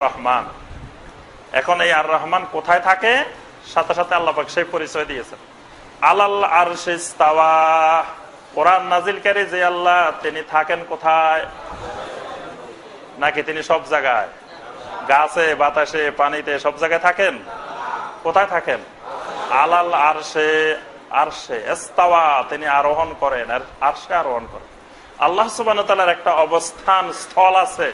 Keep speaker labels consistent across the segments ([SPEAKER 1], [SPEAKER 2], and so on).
[SPEAKER 1] রহমান। এখন এই আর রহমান কোথায় থাকে, সাথে সাথে আল্লাহ পাক সেই পরিচয় দিয়েছেন। আলাল আরশে ইস্তাওয়া, কোরআন নাজিলকারী যে আল্লাহ, তিনি থাকেন কোথায়? নাকি তিনি সব জায়গায়, গাছে বাতাসে পানিতে সব জায়গায় থাকেন? কোথায় থাকেন? আলাল আরশে, আরশে ইস্তাওয়া, তিনি আরোহণ করেন, আর আরশে আরোহণ করেন। আল্লাহ সুবহানাহু ওয়া তাআলার একটা অবস্থান স্থল আছে,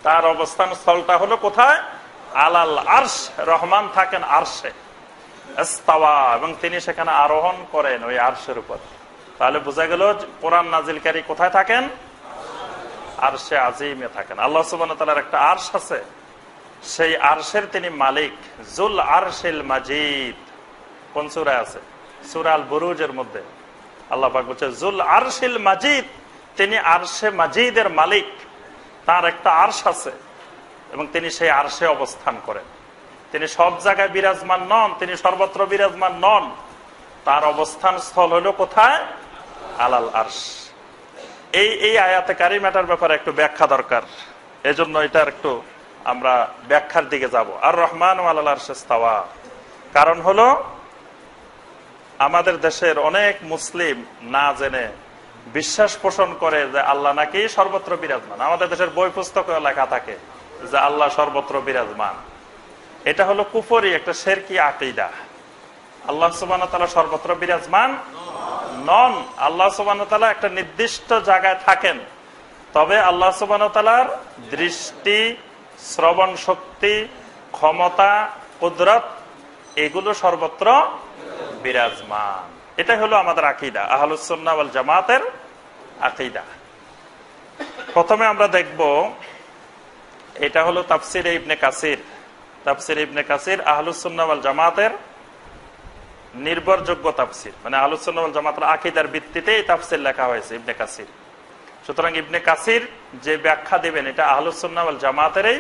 [SPEAKER 1] তার অবস্থান স্থলটা হলো কোথায়? আলাল আরশ। রহমান থাকেন আরশে ইস্তাওয়া, এবং তিনি সেখানে আরোহণ করেন ওই আরশের উপর। তাহলে বোঝা গেল কোরআন নাজিলকারী কোথায় থাকেন? আরশে আজিমে থাকেন। আল্লাহ সুবহানাহু ওয়া তাআলার একটা আরশ আছে, সেই আরশের তিনি মালিক। জুল আরশিল মাজিদ কোন সূরায় আছে? সূরা আল বুরুজের মধ্যে আল্লাহ পাক বলছে জুল আরশিল মাজিদ, তিনি আরশে মাজিদের মালিক। তার একটা আরশ আছে এবং তিনি সেই আরশে অবস্থান করেন। তিনি সব জায়গায় বিরাজমান নন, তিনি সর্বত্র বিরাজমান নন। তার অবস্থান স্থল হলো কোথায়? আলাল আরশ। এই আয়াতে কারিমাটার ব্যাপারে একটু ব্যাখ্যা দরকার, এজন্য এটার একটু আমরা ব্যাখ্যার দিকে যাব। আর রহমান আলাল আরশে ইস্তাওয়া, কারণ হলো আমাদের দেশের অনেক মুসলিম না জেনে বিশ্বাস পোষণ করে যে আল্লাহ নাকি সর্বত্র বিরাজমান। আমাদের দেশের বই পুস্তকে লেখা থাকে যে আল্লাহ সর্বত্র বিরাজমান। এটা হলো কুফরি, একটা শিরকি আকীদা। আল্লাহ সুবহানাহু ওয়া তাআলা সর্বত্র বিরাজমান নন। আল্লাহ সুবহানাহু ওয়া তাআলা একটা নির্দিষ্ট জায়গায় থাকেন, তবে আল্লাহ সুবহানাহু ওয়া তাআলার দৃষ্টি, শ্রবণ শক্তি, ক্ষমতা, কুদরত এগুলো সর্বত্র বিরাজমান। এটা হলো আমাদের আকীদা, আহলুস সুন্নাহ ওয়াল জামাতের আকীদা। প্রথমে আমরা দেখব, এটা হলো তাফসিরে ইবনে কাসির। তাফসিরে ইবনে কাসির আহলুস সুন্নাহ ওয়াল জামাতের নির্ভরযোগ্য তাফসির, মানে আহলুস সুন্নাহ ওয়াল জামাতের আকীদার ভিত্তিতে এই তাফসির লেখা হয়েছে ইবনে কাসির। সুতরাং ইবনে কাসির যে ব্যাখ্যা দিবেন এটা আহলুস সুন্নাহ ওয়াল জামাতেরই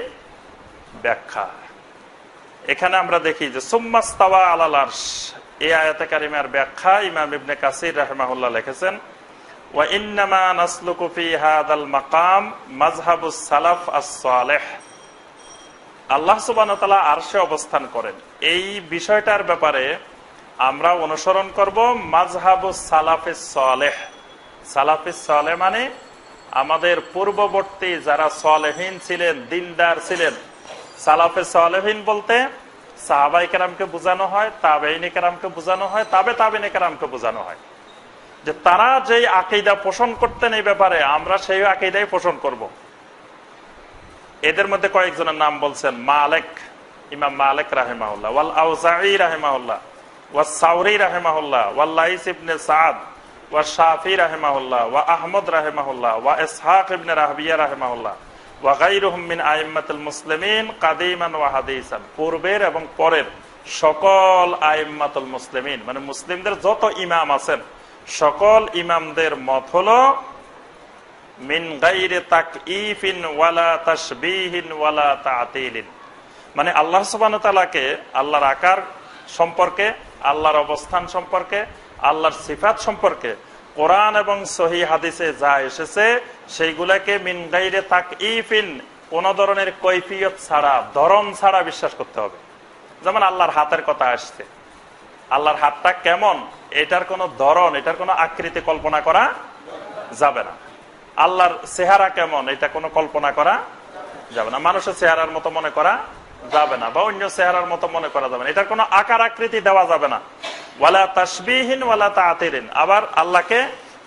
[SPEAKER 1] ব্যাখ্যা। এখানে আমরা দেখি যে সুম্মাস্তাওয়া আলাল আরশ, এই আয়াতে কারিমার ব্যাখ্যা ইমাম ইবনে কাসির রাহিমাহুল্লাহ লিখেছেন, ওয়া ইন্নামা নাসলুকু ফি হাদাল মাকাম মাযহাবুস সালাফ আস-সালেহ। আল্লাহ সুবহানাহু ওয়া তাআলা আরশে অবস্থান করেন, এই বিষয়টার ব্যাপারে আমরা অনুসরণ করব মাযহাবুস সালাফিস সালেহ। সালাফিস সালেহ মানে আমাদের পূর্ববর্তী যারা সালেহিন ছিলেন, দিনদার ছিলেন। সালাফে সালেহিন বলতে সাহাবায়ে কেরামকে বোঝানো হয়, তাবেঈনে কেরামকে বোঝানো হয়, তাবেঈনে কেরামকে বোঝানো হয়, যে তারা যেই আকীদা পোষণ করতেন এই ব্যাপারে আমরা সেই আকীদাই পোষণ করব। এদের মধ্যে কয়েকজনের নাম বলছেন, মালিক, ইমাম মালিক রাহিমাহুল্লাহ, ওয়াল আউজাঈ রাহিমাহুল্লাহ, ওয়াস সাউরী রাহিমাহুল্লাহ, ওয়াল লাইস ইবনে সাদ, ওয়া শাফি রাহিমাহুল্লাহ, ওয়া আহমদ রাহিমাহুল্লাহ, ওয়া ইসহাক ইবনে রাহবিয়া রাহিমাহুল্লাহ, ওয়া গায়রুহুম মিন আইম্মাতুল মুসলিমিন কাদীমান ওয়া হাদীসান। পূর্বের এবং পরের সকল আইম্মাতুল মুসলিমিন মানে মুসলিমদের যত ইমাম আছেন সকল ইমামদের মত হলো মিন গায়রি তাকঈফিন ওয়ালা তাশবীহিন ওয়ালা তা'তিলিন, মানে আল্লাহ সুবহানাহু ওয়া তাআলাকে, আল্লাহর আকার সম্পর্কে, আল্লাহর অবস্থান সম্পর্কে, আল্লাহর সিফাত সম্পর্কে কোরআন এবং সহিহ হাদিসে যা এসেছে সেইগুলাকে মিন গায়রি তাকঈফিন, কোন ধরনের কৈফিয়ত ছাড়া, ধরন ছাড়া বিশ্বাস করতে হবে। যেমন আল্লাহর হাতের কথা আসছে, আল্লাহর হাতটা কেমন এটার কোন ধরন, এটার কোন আকৃতি কল্পনা করা যাবে না। আল্লাহর চেহারা কেমন এটা কোনো কল্পনা করা যাবে না, মানুষের চেহারার মতো মনে করা যাবে না, বা অন্য চেহারার মতো মনে করা যাবে না, এটার কোনো আকার আকৃতি দেওয়া যাবে না। ওয়ালা তাশবীহিন ওয়ালা তা'তিলিন, আবার আল্লাহকে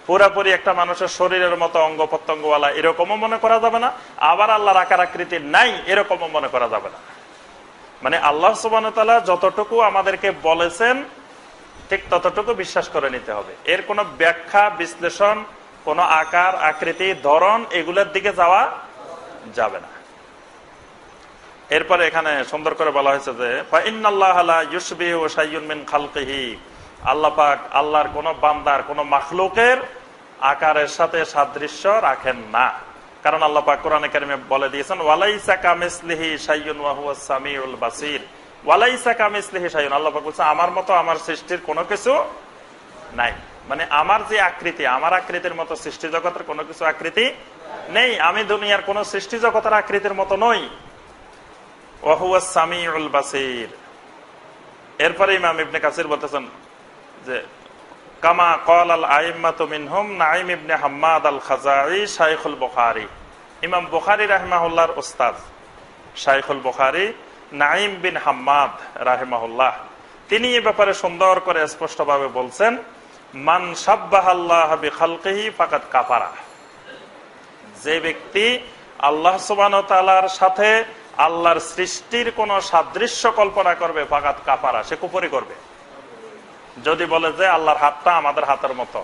[SPEAKER 1] পুরোপুরি একটা মানুষের শরীরের মতো অঙ্গ প্রত্যঙ্গওয়ালা এরকমও মনে করা যাবে না, আবার আল্লাহর আকার আকৃতি নাই এরকমও মনে করা যাবে না। মানে আল্লাহ সুবহানাহু ওয়া তাআলা যতটুকু আমাদেরকে বলেছেন ঠিক ততটুকু বিশ্বাস করে নিতে হবে। এর কোনো ব্যাখ্যা, বিশ্লেষণ, কোন আকার আকৃতি, ধরন এগুলোর দিকে যাওয়া যাবে না। এরপরে এখানে সুন্দর করে বলা হয়েছে যে ফা ইন্নাল্লাহা লা ইউশবিহু শাইউন মিন খালকিহি, আল্লাহ পাক আল্লাহর কোন বান্দার, কোন মাখলুকের আকারের সাথে সাদৃশ্য রাখেন না। কারণ আল্লাহ পাক কোরআনে কারিমে বলে দিয়েছেন ওয়ালাইসা কামিসলিহি শাইউন ওয়া হুয়াস সামিউল বাসীর। ওয়ালাইসা কামিসলিহি শাইউন, আল্লাহ পাক বলেছেন আমার মতো আমার সৃষ্টির কোনো কিছু নাই। মানে আমার যে আকৃতি, আমার আকৃতির মতো সৃষ্টি জগতের কোনো কিছু আকৃতি নেই। আমি দুনিয়ার কোন সৃষ্টি জগতের আকৃতির মতো নই। ওয়া হুয়াস সামিউল বাসীর। এরপরে ইমাম ইবনে কাসির বলতেছেন যে কামা ক্বালাল আইম্মাতু মিনহুম নাঈম ইবনে হাম্মাদ আল খাযাই শাইখুল বুখারী। ইমাম বুখারী রাহিমাহুল্লাহর উস্তাদ শাইখুল বুখারী নাঈম বিন হাম্মাদ রাহিমাহুল্লাহ, তিনি এই ব্যাপারে সুন্দর করে স্পষ্টভাবে বলছেন, মান শাব্বাহাল্লাহ বিখালকিহি ফাকাদ কাফারা। যে ব্যক্তি আল্লাহ সুবহানাহু ওয়া তাআলার সাথে আল্লাহর সৃষ্টির কোন সাদৃশ্য কল্পনা করবে ফাকাদ কাফারা, সে কুফরি করবে। যদি বলে যে আল্লাহর হাতটা আমাদের হাতের মতো,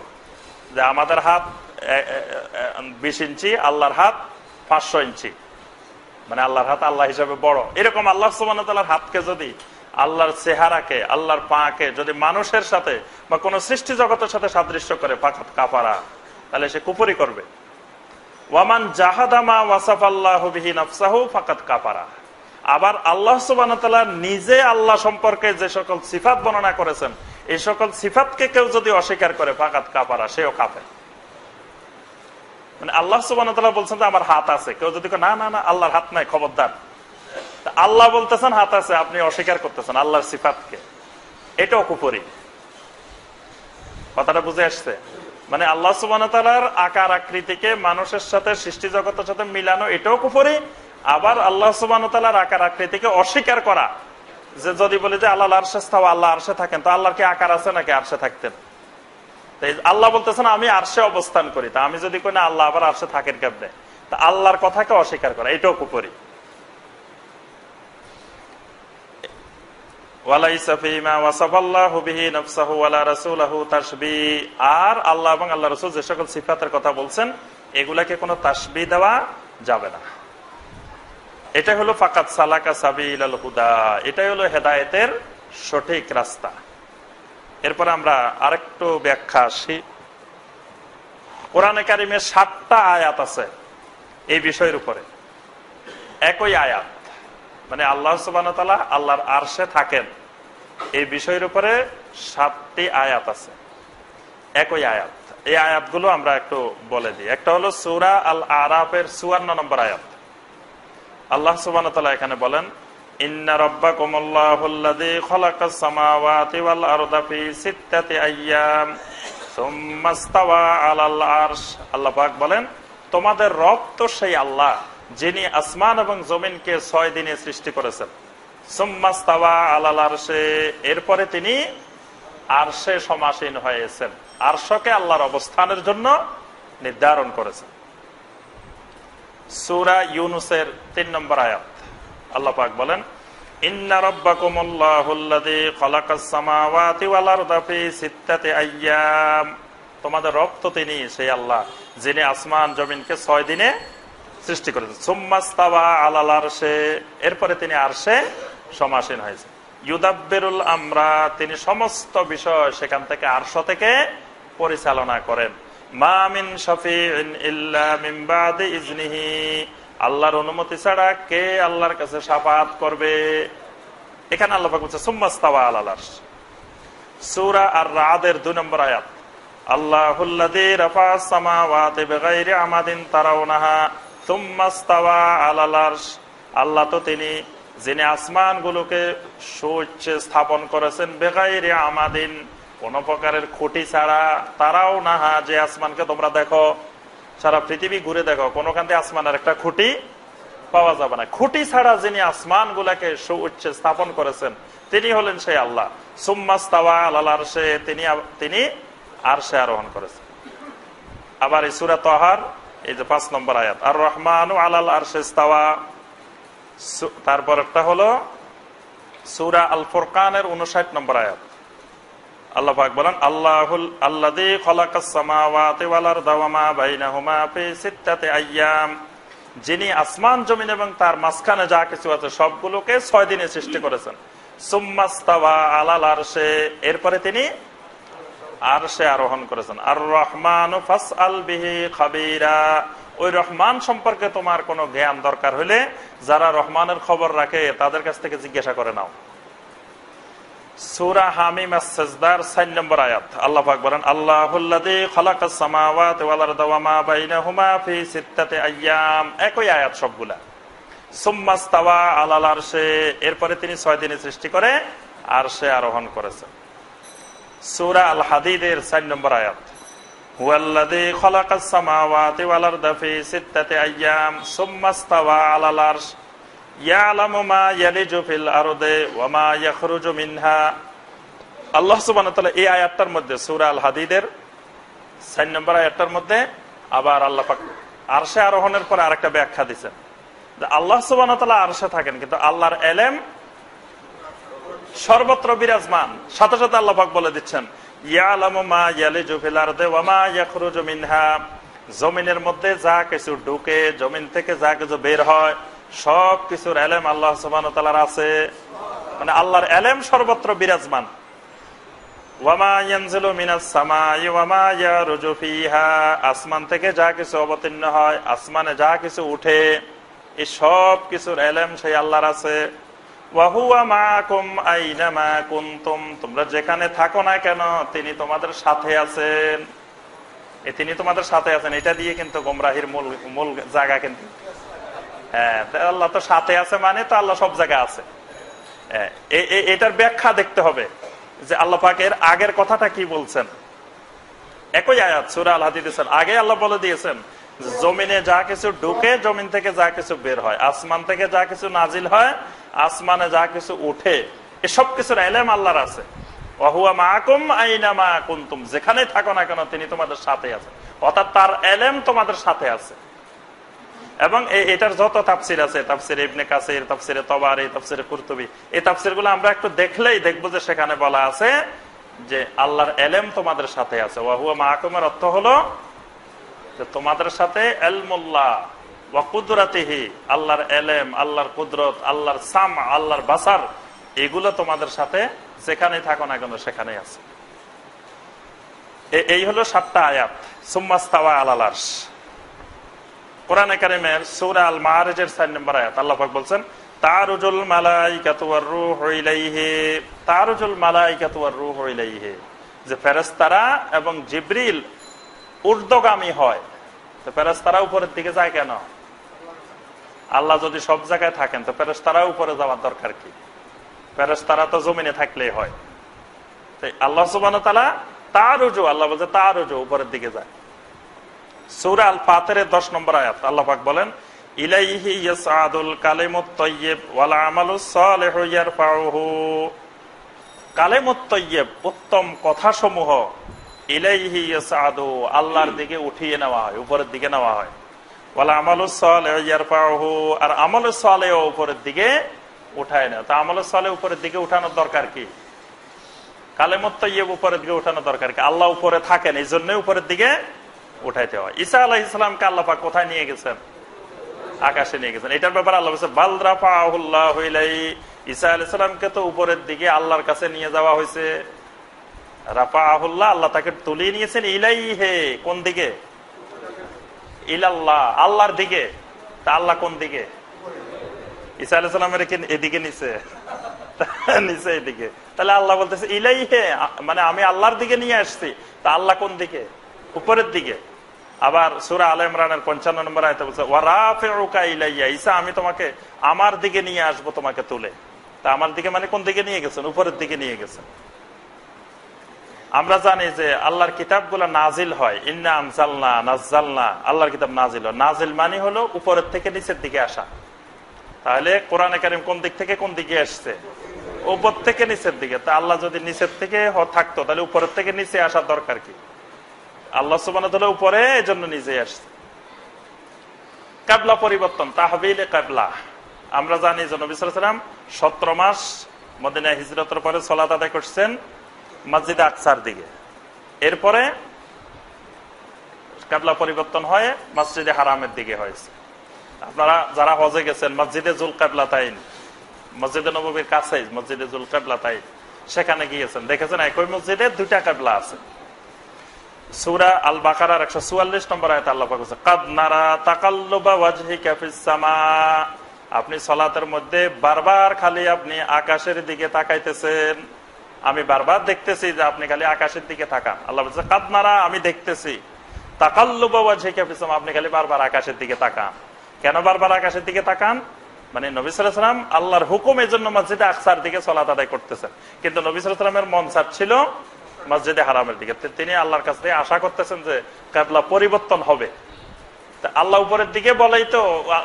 [SPEAKER 1] যে আমাদের হাত 20 ইঞ্চি, আল্লাহর হাত 500 ইঞ্চি, মানে আল্লাহর হাত আল্লাহ হিসাবে বড়, এরকম আল্লাহ সুবহানাহু ওয়া তাআলার হাতকে যদি, আল্লাহর চেহারাকে, আল্লাহর পাকে যদি মানুষের সাথে বা কোন সৃষ্টি জগতের সাথে সাদৃশ্য করে ফাকাদ কাফারা, তাহলে সে কুফরি করবে। ওয়ামান জাহাদা মা ওয়াসাফাল্লাহু বিহি নাফসাহু ফাকাদ কাফারা। আবার আল্লাহ সুবহানাহু ওয়া তাআলা নিজে আল্লাহ সম্পর্কে যে সকল সিফাত বর্ণনা করেছেন, এই সকল সিফাতকে কেউ যদি অস্বীকার করে ফাকাদ কাফারা, সেও কাফের। মানে আল্লাহ সুবহানাহু ওয়া তাআলা বলছেন যে আমার হাত আছে, কেউ যদি না না না আল্লাহর হাত নাই, খবরদার। আল্লাহ বলতেছেন হাত আছে, আপনি অস্বীকার করতেছেন আল্লাহর সিফাতকে, এটাও কুফরি। কথাটা বুঝে আসছে? মানে আল্লাহ সুবহানাহু ওয়া তাআলার আকার আকৃতিকে মানুষের সাথে, সৃষ্টি জগতের সাথে মিলানো, এটাও কুফরি। আবার আল্লাহ সুবহানাহু ওয়া তাআলার আকার আকৃতিকে অস্বীকার করা, যে যদি বলে যে আল্লাহ আরশে ইস্তাওয়া, আল্লাহ আরশে থাকেন, তো আল্লাহর কি আকার আছে নাকি আরশে থাকতেন? আল্লাহ বলতেছেন আমি আরশে অবস্থান করি, তা আমি যদি কই না আল্লাহ আবার আরশে থাকেন কেমনে, তা আল্লাহর কথাকে অস্বীকার করা, এটাও কুফরি। ওয়ালাইসা ফীমা ওয়াসাফাল্লাহু বিহি নাফসাহু ওয়ালা রাসূলুহু তাশবীহ। আর আল্লাহ এবং আল্লাহর রাসূল যে সকল সিফাতের কথা বলছেন, এগুলাকে কোনো তাশবীহ দেওয়া যাবে না। এটা হলো ফাকাদ সালাকা সাবিলাল হুদা, এটাই হলো হেদায়েতের সঠিক রাস্তা। এরপর আমরা আরেকটু ব্যাখ্যা আসি। কোরআনে কারিমে 7টা আয়াত আছে এই বিষয়ের উপরে, একই আয়াত, মানে আল্লাহ সুবহানাহু ওয়া তাআলা আল্লাহর আরশে থাকেন, এই বিষয়ের উপরে 7টি আয়াত আছে, একই আয়াত। এই আয়াতগুলো আমরা একটু বলে দিই। একটা হলো সূরা আল আরাফের 54 নম্বর আয়াত। আল্লাহ সুবহানাহু ওয়া তাআলা এখানে বলেন, ইন্না রাব্বাকুমুল্লাহুল্লাযী খালাকাস সামাওয়াতি ওয়াল আরদা ফি সিত্তাতি আইয়াম সুম্মা ইসতাওয়া আলাল আরশ। আল্লাহ পাক বলেন, তোমাদের রব তো সেই আল্লাহ যিনি আসমান এবং জমিনকে 6 দিনে সৃষ্টি করেছেন। সুম্মা ইসতাওয়া আলাল আরশে, এরপরে তিনি আরশে সমাসীন হয়েছেন, আরশকে আল্লাহর অবস্থানের জন্য নির্ধারণ করেছেন। সূরা ইউনূসের 3 নম্বর আয়াত আল্লাহ পাক বলেন, ইন্না রাব্বাকুমুল্লাহুল্লাযী খালাকাস সামাওয়াতি ওয়াল আরদা ফি সিত্তাতি আইয়াম, তোমাদের রব তো তিনি সেই আল্লাহ যিনি আসমান জমিনকে 6 দিনে সৃষ্টি করেছেন। সুম্মা ইসতাওয়া আলাল আরশে, এরপরে তিনি আরশে সমাসীন হয়েছেন। ইউদাব্বিরুল আমরা, তিনি সমস্ত বিষয় সেখান থেকে আরশ থেকে পরিচালনা করেন। মা মিন শাফিইন ইল্লা মিন বাদি ইজনিহি, আল্লাহর অনুমতি ছাড়া কে আল্লাহর কাছে শাফাআত করবে? এখানে আল্লাহ পাক বলছে সুম্মা ইসতাওয়া আলাল আরশ। সূরা আর-রা'দের 2 নম্বর আয়াত, আল্লাহুল্লাযী রাফা'আস সামাওয়াতি বিগাইরি আমাদিন তারাউনাহা সুম্মা ইসতাওয়া আলাল আরশ, আল্লাহ তো তিনি যিনি আসমানগুলোকে সুউচ্চে স্থাপন করেছেন, বিগাইরি আমাদিন, কোন প্রকারের খুঁটি ছাড়া, তারাউনাহা, যে আসমানকে তোমরা দেখো, সারা পৃথিবী ঘুরে দেখো, কোনখান থেকে আসমানের একটা খুঁটি পাওয়া যাবে না। খুঁটি ছাড়া যিনি আসমান গুলাকে সুউচ্চে স্থাপন করেছেন, তিনি হলেন সেই আল্লাহ। সুম্মা ইসতাওয়া আলাল আরশে, তিনি আরশে আরোহণ করেছেন। আবার এই সূরা তাহার এই যে 5 নম্বর আয়াত, আর রহমানু আলাল আরশে ইসতাওয়া। তারপর একটা হলো সূরা আল ফুরকানের 59 নম্বর আয়াত, আল্লাহ পাক বলেন, আল্লাযী খালাকাস সামাওয়াতি ওয়াল আরদা ওয়া মা বাইনাহুমা ফি সিত্তাতি আইয়াম, যিনি আসমান জমিন এবং তার মাঝখানে যা কিছু আছে সবগুলোকে 6 দিনে সৃষ্টি করেছেন। সুম্মা ইসতাওয়া আলাল আরশে, এরপরে তিনি আরশে আরোহণ করেছেন। আর রহমানু ফাসআল বিহি খাবীরা, ওই রহমান সম্পর্কে তোমার কোনো জ্ঞান দরকার হলে যারা রহমানের খবর রাখে তাদের কাছ থেকে জিজ্ঞাসা করে নাও। সূরা হামিম আস-সাজদার 4 নম্বর আয়াত, আল্লাহ পাক বলেন, আল্লাহুল্লাযী খালাকাস সামাওয়াতি ওয়াল আরদা ওয়া মা বাইনাহুমা ফি সিত্তাতি আইয়াম। একই আয়াত সবগুলা। সুম্মাস্তাওয়া আলাল আরশে, এরপরে তিনি 6 দিনে সৃষ্টি করে আরশে আরোহণ করেছেন। সূরা আল হাদীদের 4 নম্বর আয়াত, হুয়াল্লাযী খালাকাস সামাওয়াতি ওয়াল আরদা ফি সিত্তাতি আইয়াম সুম্মাস্তাওয়া আলাল আরশ ইয়ালামু মা ইয়ালিজু ফিল আরদি ওয়া মা ইয়াখরুজু মিনহা। আল্লাহ সুবহানাহু ওয়া তাআলা এই আয়াতটার মধ্যে, সূরা আল হাদীদের 4 নম্বর আয়াতটার মধ্যে আবার আল্লাহ পাক আরশে আরোহণের পর আরেকটা ব্যাখ্যা দিয়েছেন। আল্লাহ সুবহানাহু ওয়া তাআলা আরশে থাকেন, কিন্তু আল্লাহর ইলম সর্বত্র বিরাজমান। সাথে সাথে আল্লাহ পাক বলে দিচ্ছেন, ইয়ালামু মা ইয়ালিজু ফিল আরদি ওয়া মা ইয়াখরুজু মিনহা, জমিনের মধ্যে যা কিছু ঢুকে, জমিন থেকে যা কিছু বের হয়, সব কিছুর ইলম আল্লাহ সুবহানাহু ওয়া তাআলার আছে। মানে আল্লাহর ইলম সর্বত্র বিরাজমান। ওয়া মা ইয়ানজিলু মিনাস সামাই ওয়া মা ইয়ারুজু ফিহা, আসমান থেকে যা কিছু অবতীর্ণ হয়, আসমানে যা কিছু উঠে, এই সব কিছুর ইলম সেই আল্লাহর আছে। ওয়া হুয়া মাআকুম আইনামা কুনতুম, তোমরা যেখানে থাকো না কেন তিনি তোমাদের সাথে আছেন। তিনি তোমাদের সাথে আছেন, এটা দিয়ে কিন্তু গোমরাহির মূল জায়গা। কিন্তু হ্যাঁ, আল্লাহ তো সাথে আছে মানে তো আল্লাহ সব জায়গায় আছে। এটার ব্যাখ্যা দেখতে হবে যে আল্লাহ পাকের আগের কথাটা কি বলছেন। একই আয়াত সূরা আল হাদীদ আগে আল্লাহ বলে দিয়েছেন, জমিনে যা কিছু ঢুকে, জমিন থেকে যা কিছু বের হয়, আসমান থেকে যা কিছু নাজিল হয়, আসমানে যা কিছু উঠে, এসব কিছুর ইলম আল্লাহর আছে। ওয়া হুয়া মাআকুম আইনামা কুনতুম, যেখানে থাকো না কেন তিনি তোমাদের সাথে আছেন। অর্থাৎ তার ইলম তোমাদের সাথে আছে। এবং এটার যত তাফসির আছে, তাফসিরে ইবনে কাসির, তাফসিরে তাবারি, তাফসিরে কুরতুবী, এই তাফসিরগুলো আমরা একটু দেখলেই দেখবো যে সেখানে বলা আছে যে আল্লাহর ইলম তোমাদের সাথে আছে। ওয়া হুয়া মাআকুমের অর্থ হলো যে তোমাদের সাথে ইলমুল্লাহ ওয়া কুদরাতিহি, আল্লাহর ইলম, আল্লাহর কুদরত, আল্লাহর সাম, আল্লাহর বাসার, এগুলো তোমাদের সাথে যেখানেই থাকো না কেন সেখানেই আছে। এই হলো 7টা আয়াত। সুম্মাস্তাওয়া আলাল আরশ, কোরআনে কারিমের সূরা আল মাআরিজের 4 নম্বর আয়াত। আল্লাহ পাক বলছেন, তারুজুল মালাইকাতু ওয়ার রূহু ইলাইহি, তারুজুল মালাইকাতু ওয়ার রূহু ইলাইহি, যে ফেরেশতারা এবং জিবরিল ঊর্ধ্বগামী হয়। তো ফেরেশতারা উপরের দিকে যায় কেন? আল্লাহ যদি সব জায়গায় থাকেন তো ফেরেশতারা উপরে যাওয়ার দরকার কি? ফেরেশতারা তো জমিনে থাকলেই হয়। তাই আল্লাহ সুবহানাহু ওয়া তাআলা তারুজু, আল্লাহ বলছে তারুজু, উপরের দিকে যায়। সূরা আল ফাতিরের 10 নম্বর আয়াত আল্লাহ পাক বলেন, ইলাইহি ইয়াসআদুল কালিমুত তাইয়্যিব ওয়াল আমালুস সালিহু ইয়ারফাউহু, কালিমুত তাইয়্যিব, উত্তম কথাসমূহ, ইলাইহি ইয়াসআদু, আল্লাহর দিকে উঠিয়ে নেওয়া হয়, উপরের দিকে নেওয়া হয়। ওয়াল আমালুস সালিহু ইয়ারফাউহু, আর আমলুস সালিহ উপরের দিকে উঠায় না। তো আমলুস সালিহ উপরের দিকে উঠানোর দরকার কি? কালিমুত তাইয়্যিব উপরের দিকে উঠানোর দরকার কি? আল্লাহ উপরে থাকেন, এই জন্য উপরের দিকে উঠাইতে হয়। ঈসা আলাইহিস সালামকে আল্লাহ পাক কোথায় নিয়ে গেছেন? আকাশে নিয়ে গেছেন। এটার ব্যাপারে আল্লাহ বলেছে বাল রাফাহুল্লাহু ইলাইহি, ঈসা আলাইহিস সালামকে তো উপরের দিকে আল্লাহর কাছে নিয়ে যাওয়া হয়েছে। রাফাহুল্লাহ, আল্লাহ তাকে তুলিয়ে নিয়েছেন। ইলাইহি, কোন দিকে? ইলাল্লাহ, আল্লাহর দিকে। তা আল্লাহ কোন দিকে? ঈসা আলাইহিস সালামের এদিকে নিচে, নিচে এদিকে। তাহলে আল্লাহ বলতেছে ইলাইহি, মানে আমি আল্লাহর দিকে নিয়ে আসছি। তা আল্লাহ কোন দিকে? উপরের দিকে। আবার সূরা আলে ইমরানের 55 নম্বর আয়াতে বলছে, ওয়া রাফিউকা ইলাইয়া, ঈসা আমি তোমাকে আমার দিকে নিয়ে আসব, তোমাকে তুলে। তা আমার দিকে মানে কোন দিকে নিয়ে গেছেন? উপরের দিকে নিয়ে গেছেন। আমরা জানি যে আল্লাহর কিতাবগুলো নাজিল হয়, ইন্না আনজালনা নাযালনা, আল্লাহর কিতাব নাজিল হয়। নাজিল মানে হলো উপরের থেকে নিচের দিকে আসা। তাহলে কোরআনে কারীম কোন দিক থেকে কোন দিকে আসছে? উপর থেকে নিচের দিকে। তা আল্লাহ যদি নিচের থেকে থাকতো তাহলে উপরের থেকে নিচে আসার দরকার কি? আল্লাহ সুবহানাহু ওয়া তাআলা উপরে, এজন্য নিজে আসছে। কিবলা পরিবর্তন, তাহবিলে কিবলা, আমরা জানি যে নবী সাল্লাল্লাহু আলাইহি ওয়াসাল্লাম 17 মাস মদিনায় হিজরতের পরে সালাত আদায় করছেন মসজিদে আকসার দিকে। এরপরে কিবলা পরিবর্তন হয়ে মসজিদে হারামের দিকে হয়েছে। আপনারা যারা হজে গেছেন, মসজিদে জুল কিবলাতাইন, মসজিদে নববীর কাছেই মসজিদে জুল কিবলাতাইন, সেখানে গিয়েছেন, দেখেছেন একই মসজিদে 2টা কিবলা আছে। সূরা আল বাকারার 144 নম্বর আয়াতে আল্লাহ পাক বলেছেন, কাদ নারা তাকাল্লুবা ওয়াজহিকা ফিস সামা, আপনি সালাতের মধ্যে বারবার খালি আপনি আকাশের দিকে তাকাইতেছেন। আমি বারবার দেখতেছি যে আপনি খালি আকাশের দিকে তাকান। আল্লাহ বলেছে কাদ নারা, আমি দেখতেছি, তাকাল্লুবা ওয়াজহিকা ফিস সামা, আপনি খালি বারবার আকাশের দিকে তাকান। কেন বারবার আকাশের দিকে তাকান? মানে নবী সাল্লাল্লাহু আলাইহি ওয়াসাল্লাম আল্লাহর হুকুমের জন্য মসজিদে আকসার দিকে সালাত আদায় করতেছেন, কিন্তু নবী সাল্লাল্লাহু আলাইহি ওয়াসাল্লামের মন চাচ্ছিল মসজিদে হারামের দিকে। তিনি আল্লাহর কাছ থেকে আশা করতেছেন যে কিবলা পরিবর্তন হবে। আল্লাহ উপরের দিকে বলেই তো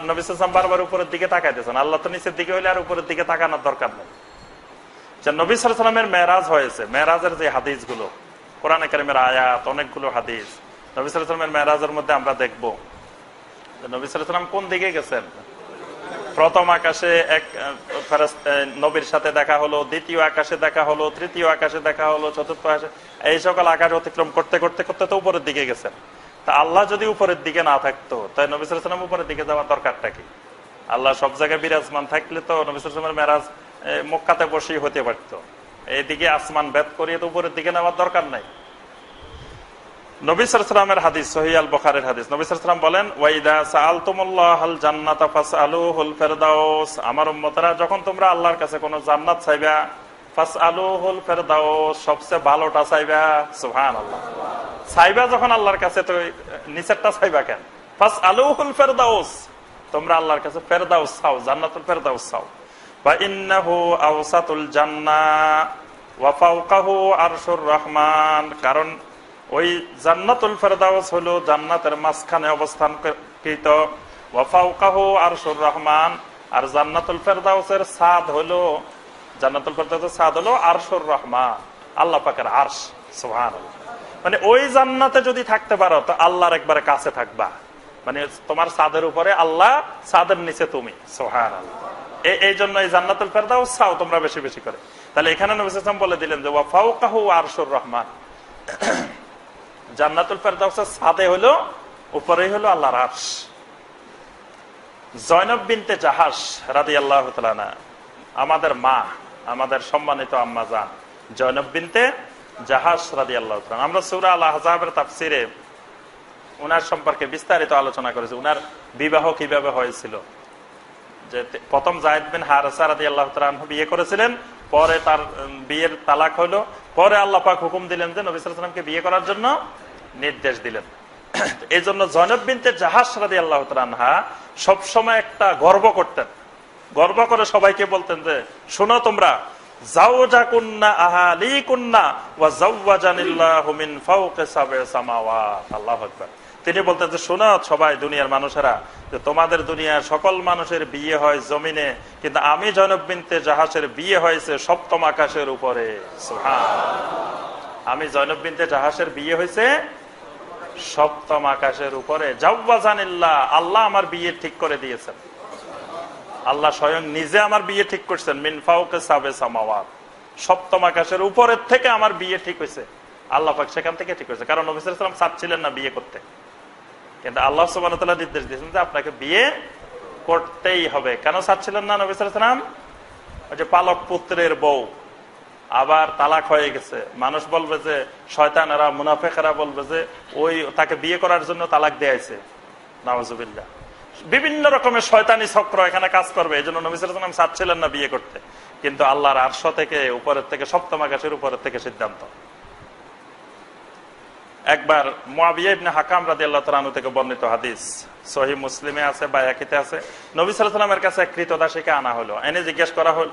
[SPEAKER 1] নবী সাল্লাল্লাহু আলাইহি ওয়াসাল্লাম বারবার উপরের দিকে তাকাইতেছেন। আল্লাহ তো নিচের দিকে হইলে আর উপরের দিকে তাকানোর দরকার নেই। যে নবী সাল্লাল্লাহু আলাইহি ওয়াসাল্লামের মেরাজ হয়েছে, মেরাজের যে হাদিসগুলো, কোরআনে কারিমের আয়াত, অনেকগুলো হাদিস নবী সাল্লাল্লাহু আলাইহি ওয়াসাল্লামের মেরাজের মধ্যে আমরা দেখবো নবী সাল্লাল্লাহু আলাইহি ওয়াসাল্লাম কোন দিকে গেছেন। প্রথম আকাশে এক নবীর সাথে দেখা হলো, দ্বিতীয় আকাশে দেখা হলো, তৃতীয় আকাশে দেখা হলো, চতুর্থ আকাশে, এই সকল আকাশ অতিক্রম করতে করতে করতে তো উপরের দিকে গেছেন। তা আল্লাহ যদি উপরের দিকে না থাকতো তাই নবী সাল্লাল্লাহু আলাইহি ওয়াসাল্লাম উপরের দিকে যাওয়ার দরকারটা কি? আল্লাহ সব জায়গায় বিরাজমান থাকলে তো নবী সাল্লাল্লাহু আলাইহি ওয়াসাল্লামের মেরাজ মক্কাতে বসেই হতে পারতো। এইদিকে আসমান ভেদ করিয়ে তো উপরের দিকে নেওয়ার দরকার নাই। নবী সাল্লাল্লাহু আলাইহি ওয়াসাল্লামের হাদিস, সহিহ আল বুখারীর হাদিস, নবী সাল্লাল্লাহু আলাইহি ওয়াসাল্লাম বলেন, ওয়াইদা সাআলতুমুল্লাহাল জান্নাতা ফাসআলুহুল ফিরদাউস, আমার উম্মতরা যখন তোমরা আল্লাহর কাছে কোনো জান্নাত চাইবা, ফাসআলুহুল ফিরদাউস, সবচেয়ে ভালোটা চাইবা। সুবহানাল্লাহ। চাইবা যখন আল্লাহর কাছে, তো নিচেরটা চাইবা কেন? ফাসআলুহুল ফিরদাউস, তোমরা আল্লাহর কাছে ফিরদাউস চাও, জান্নাতুল ফিরদাউস চাও। ওয়া ইন্নাহু আওসাতুল জান্নাহ ওয়া ফাওকাহু আরশুর রহমান, কারণ ওই জান্নাতুল ফেরদাউস হলো জান্নাতের মাঝখানে অবস্থানকৃত, ওয়া ফাওকাহু আরশুর রহমান, আর জান্নাতুল ফেরদাউসের ছাদ হলো, জান্নাতুল ফেরদাউসের ছাদ হলো আরশুর রহমান, আল্লাহ পাকের আরশ। সুবহানাল্লাহ। মানে ওই জান্নাতে যদি থাকতে পারো তো আল্লাহর একবারে কাছে থাকবা। মানে তোমার ছাদের উপরে আল্লাহ, ছাদের নিচে তুমি। সুবহানাল্লাহ। এই জন্য এই জান্নাতুল ফেরদাউস চাও তোমরা বেশি বেশি করে। তাহলে এখানে নবী সাল্লাল্লাহু আলাইহি ওয়াসাল্লাম বলে দিলেন যে ওয়া ফাওকাহু আরশুর রহমান, জান্নাতুল ফেরদাউসের ছাদে হলো, উপরেই হলো আল্লাহর আরশ। জয়নব বিনতে জাহাশ রাদিয়াল্লাহু তাআলা আনহা, আমাদের মা, আমাদের সম্মানিত আম্মা জান জয়নব বিনতে জাহাশ রাদিয়াল্লাহু তাআলা, আমরা সূরা আল আহজাবের তাফসিরে উনার সম্পর্কে বিস্তারিত আলোচনা করেছি। উনার বিবাহ কিভাবে হয়েছিল, যে প্রথম যায়েদ বিন হারেসা রাদিয়াল্লাহু তাআলা আনহু বিয়ে করেছিলেন, পরে তার বিয়ের তালাক হলো, পরে আল্লাহ পাক হুকুম দিলেন যে নবী সাল্লাল্লাহু আলাইহি ওয়াসাল্লামকে বিয়ে করার জন্য নির্দেশ দিলেন। এই জন্য জয়নব বিনতে জাহাশ রাদিয়াল্লাহু তাআলা আনহা সবসময় একটা গর্ব করতেন, গর্ব করে সবাইকে বলতেন যে শোনো তোমরা, যাওজাকুন্না আহালিকুন্না ওয়া যাওয়াজানিল্লাহু মিন ফাওকি সাব'i সামাওয়াত। আল্লাহু আকবার। তিনি বলতেন যে শোনো সবাই দুনিয়ার মানুষেরা, যে তোমাদের দুনিয়ার সকল মানুষের বিয়ে হয় জমিনে, কিন্তু আমি জয়নব বিনতে জাহাশের বিয়ে হয়েছে সপ্তম আকাশের উপরে। সুবহানাল্লাহ। আমি জয়নব বিনতে জাহাশের বিয়ে হয়েছে সপ্তম আকাশের উপরে। যাওয়াজানিল্লাহ, আল্লাহ আমার বিয়ে ঠিক করে দিয়েছেন, আল্লাহ স্বয়ং নিজে আমার বিয়ে ঠিক করছেন। মিন ফাওকি সাব'i সামাওয়াত, সপ্তম আকাশের উপরের থেকে আমার বিয়ে ঠিক হয়েছে, আল্লাহ পাক সেখান থেকে ঠিক হয়েছে। কারণ নবী সাল্লাল্লাহু আলাইহি ওয়াসাল্লাম চাচ্ছিলেন না বিয়ে করতে, কিন্তু আল্লাহ সুবহানাহু ওয়া তাআলা নির্দেশ দিয়েছেন যে আপনাকে বিয়ে করতেই হবে। কেন চাচ্ছিলেন না নবী সাল্লাল্লাহু আলাইহি ওয়াসাল্লাম? ওই যে পালক পুত্রের বউ, আবার তালাক হয়ে গেছে, মানুষ বলবে যে, শয়তানেরা মুনাফিকরা বলবে যে ওই তাকে বিয়ে করার জন্য তালাক দিয়েছে, নাউজুবিল্লাহ। বিভিন্ন রকমের শয়তানি চক্র এখানে কাজ করবে, এই জন্য নবী সাল্লাল্লাহু আলাইহি ওয়াসাল্লাম চাচ্ছিলেন না বিয়ে করতে। কিন্তু আল্লাহর আরশ থেকে, উপরের থেকে, সপ্তম আকাশের উপরের থেকে সিদ্ধান্ত। একবার মুআবিয়া ইবনে হাকাম রাদিয়াল্লাহু তাআলা আনহু থেকে বর্ণিত হাদিস, সহিহ মুসলিমে আছে, বায়াকিতে আছে, নবী সাল্লাল্লাহু আলাইহি ওয়াসাল্লামের কাছে এক কৃতদাসীকে আনা হলো, এনে জিজ্ঞেস করা হল,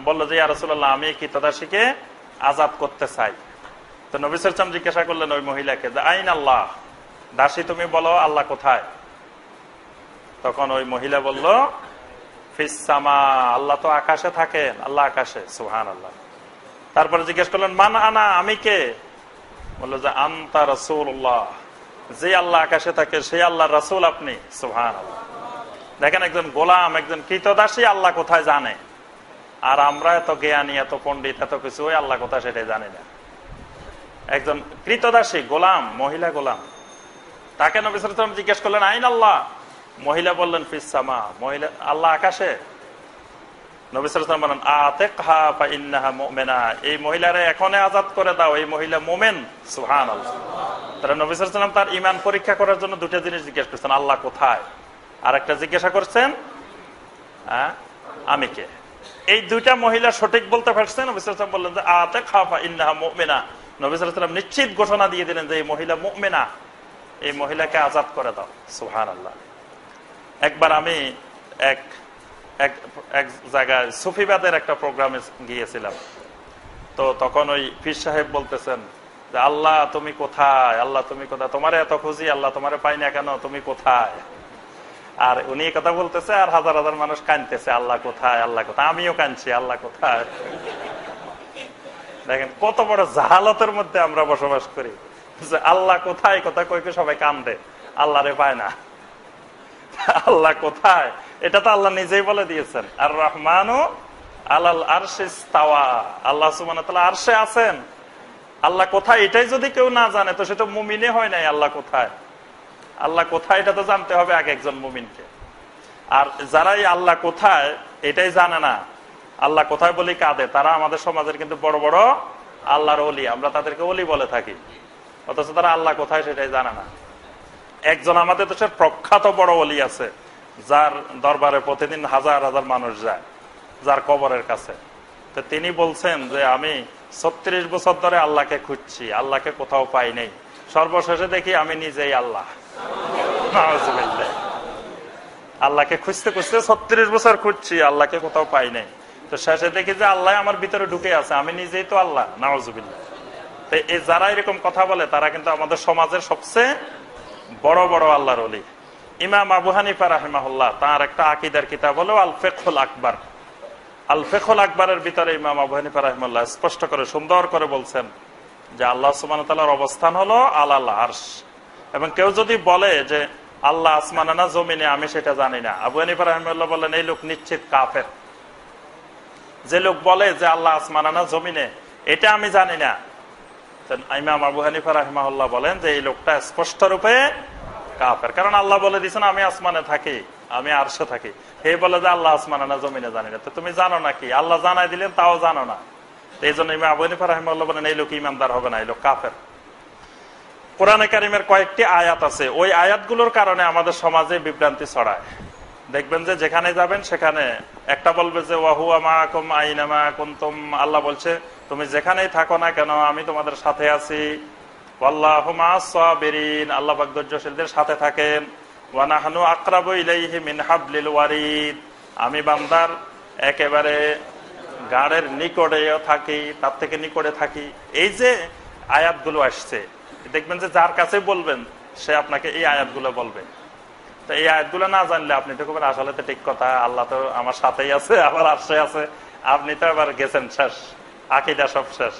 [SPEAKER 1] বললো যে ইয়া রাসূলুল্লাহ, আমি কৃতদাসীকে আযাদ করতে চাই। তো নবী সাল্লাল্লাহু আলাইহি ওয়াসাল্লাম জিজ্ঞাসা করলেন ওই মহিলাকে যে আইন আল্লাহ, দাসী তুমি বলো আল্লাহ কোথায়? তখন ওই মহিলা বলল ফিস সামা, আল্লাহ তো আকাশে থাকেন, আল্লাহ আকাশে। সুবহানাল্লাহ। তারপরে জিজ্ঞেস করলেন মান আনা, আমি কে? বললো যে আনতা রাসূলুল্লাহ, যে আল্লাহ আকাশে থাকে সেই আল্লাহর রাসূল আপনি। সুবহানাল্লাহ। দেখেন, একজন গোলাম, একজন কৃতদাসী আল্লাহ কোথায় জানে, আর আমরা এত জ্ঞানী, এত পণ্ডিত, এত কিছু, ওই আল্লাহ কোথায় সেটাই জানি না। একজন কৃতদাসী গোলাম, মহিলা গোলাম, তাকে নবী সাল্লাল্লাহু আলাইহি ওয়াসাল্লাম জিজ্ঞেস করলেন আইন আল্লাহ, মহিলা বললেন ফিস সামা, মহিলা আল্লাহ আকাশে। নবী সাল্লাল্লাহু আলাইহি ওয়াসাল্লাম বলেন আতিকহা ফা ইন্নাহা মুমিনা, এই মহিলারে এখনই আযাদ করে দাও, এই মহিলা মুমিন। সুবহানাল্লাহ। তারা নবী সাল্লাল্লাহু আলাইহি ওয়াসাল্লাম তার ঈমান পরীক্ষা করার জন্য দুটো জিনিস জিজ্ঞেস করছেন, আল্লাহ কোথায়, আর একটা জিজ্ঞাসা করছেন আমি কে। এই দুইটা মহিলা সঠিক বলতে পারছেন, নবী সাল্লাল্লাহু আলাইহি ওয়াসাল্লাম বললেন যে আতিকহা ফা ইন্নাহা মুমিনা। নবী সাল্লাল্লাহু আলাইহি ওয়াসাল্লাম নিশ্চিত ঘোষণা দিয়ে দিলেন যে এই মহিলা মুমিনা, এই মহিলাকে আযাদ করে দাও। সুবহানাল্লাহ। একবার আমি এক জায়গায় সুফিবাদের একটা প্রোগ্রামে গিয়েছিলাম। তো তখন ওই পীর সাহেব বলতেছেন যে আল্লাহ তুমি কোথায়, আল্লাহ তুমি কোথায়, তোমারে এত খুঁজি, আল্লাহ তোমারে পাই না কেন, তুমি কোথায়। আর উনি কথা বলতেছে আর হাজার হাজার মানুষ কাঁদতেছে, আল্লাহ কোথায়, আল্লাহ কোথায়। আমিও কাঁদছি, আল্লাহ কোথায়। দেখেন কত বড় জাহালতের মধ্যে আমরা বসবাস করি, যে আল্লাহ কোথায় কথা কইকে সবাই কান্দে, আল্লাহ রে পায় না। আল্লাহ কোথায় এটা তো আল্লাহ নিজেই বলে দিয়েছেন, আর রহমানু আলাল আরশে ইস্তাওয়া, আল্লাহ সুবহানাহু ওয়া তাআলা আরশে আছেন। আল্লাহ কোথায় এটাই যদি কেউ না জানে তো সেটা মুমিনে হয় নাই। আল্লাহ কোথায়, আল্লাহ কোথায় এটা তো জানতে হবে এক একজন মুমিনকে। আর যারাই আল্লাহ কোথায় এটাই জানে না, আল্লাহ কোথায় বলি কাঁদে, তারা আমাদের সমাজের কিন্তু বড় বড় আল্লাহর ওলি, আমরা তাদেরকে ওলি বলে থাকি, অথচ তারা আল্লাহ কোথায় সেটাই জানে না। একজন আমাদের দেশের প্রখ্যাত বড় ওলি আছে, যার দরবারে প্রতিদিন হাজার হাজার মানুষ যায়, যার কবরের কাছে। তো তিনি বলছেন যে আমি 36 বছর ধরে আল্লাহকে খুঁজছি, আল্লাহকে কোথাও পাই নাই, সর্বশেষে দেখি আমি নিজেই আল্লাহ। আল্লাহকে খুঁজতে খুঁজতে 36 বছর খুঁজছি, আল্লাহকে কোথাও পাই নাই, তো শেষে দেখি যে আল্লাহ আমার ভিতরে ঢুকে আছে, আমি নিজেই তো আল্লাহ। নাউজুবিল্লাহ। তো এই যারা এরকম কথা বলে তারা কিন্তু আমাদের সমাজের সবচেয়ে বড় বড় আল্লাহর ওলি। ইমাম আবু হানিফা রাহিমাহুল্লাহ তার একটা আকীদার কিতাব হলো আল ফিকহুল আকবার। আল ফিকহুল আকবরের ভিতরে ইমাম আবু হানিফা রাহিমাহুল্লাহ স্পষ্ট করে সুন্দর করে বলছেন যে আল্লাহ সুবহানাহু ওয়া তাআলার অবস্থান হলো আলাল আরশ। এবং কেউ যদি বলে যে আল্লাহ আসমানে না জমিনে, আমি সেটা জানি না, আবু হানিফা রাহিমাহুল্লাহ বলেন এই লোক নিশ্চিত কাফের। যে লোক বলে যে আল্লাহ আসমানে না জমিনে, এটা আমি জানি না, ইমাম আবু হানিফা রাহিমাহুল্লাহ বলেন যে এই লোকটা স্পষ্ট রূপে কাফের। কারণ আল্লাহ বলে দিয়েছেন আমি আসমানে থাকি, আমি আরশে থাকি। হে বলে যে আল্লাহ আসমানে না জমিনে জানি না, তো তুমি জানো নাকি? আল্লাহ জানাই দিলেন তাও জানো না। এই জন্য ইমাম আবু হানিফা রাহিমাহুল্লাহ বলেন এই লোক ইমানদার হবে না, এই লোক কাফের। কোরআনে কারিমের কয়েকটি আয়াত আছে, ওই আয়াতগুলোর কারণে আমাদের সমাজে বিভ্রান্তি ছড়ায়। দেখবেন যে যেখানে যাবেন সেখানে একটা বলবে যে ওয়াহুয়া মাআকুম আইনামা কুনতুম, আল্লাহ বলছে তুমি যেখানেই থাকো না কেন আমি তোমাদের সাথে আছি। ওয়াল্লাহু মা'আস সাবিরিন, আল্লাহ পাক ধৈর্যশীলদের সাথে থাকেন। ওয়া নাহনু আকরাবু ইলাইহি মিন হাবলিল ওয়ারিদ, আমি বান্দার একেবারে গাড়ের নিকটেও থাকি, তার থেকে নিকটে থাকি। এই যে আয়াতগুলো আসছে, দেখবেন যে যার কাছে বলবেন সে আপনাকে এই আয়াতগুলো বলবে। তো এই আয়াতগুলো না জানলে আপনি তো করবেন আসলে তো ঠিক কথা, আল্লাহ তো আমার সাথেই আছে, আবার আরশে আছে, আপনি তো আবার গেছেন শেষ, আকীদা সব শেষ।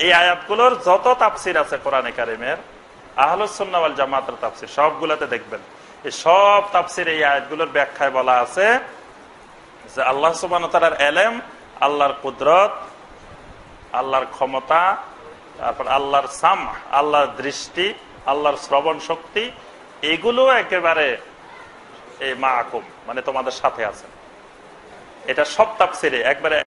[SPEAKER 1] এই আয়াতগুলোর যত তাফসির আছে কোরআনে কারিমের, আহলুস সুন্নাহ ওয়াল জামাতের তাফসির, সবগুলোতে দেখবেন এই সব তাফসির এই আয়াতগুলোর ব্যাখ্যায় বলা আছে যে আল্লাহ সুবহানাহু ওয়া তাআলার ইলম, আল্লাহর কুদরত, আল্লাহর ক্ষমতা, তারপর আল্লাহর সাম, আল্লাহর দৃষ্টি, আল্লাহর শ্রবণ শক্তি, এগুলো একেবারে এই মাআকুম মানে তোমাদের সাথে আছে। এটা সব তাফসিরে একবারে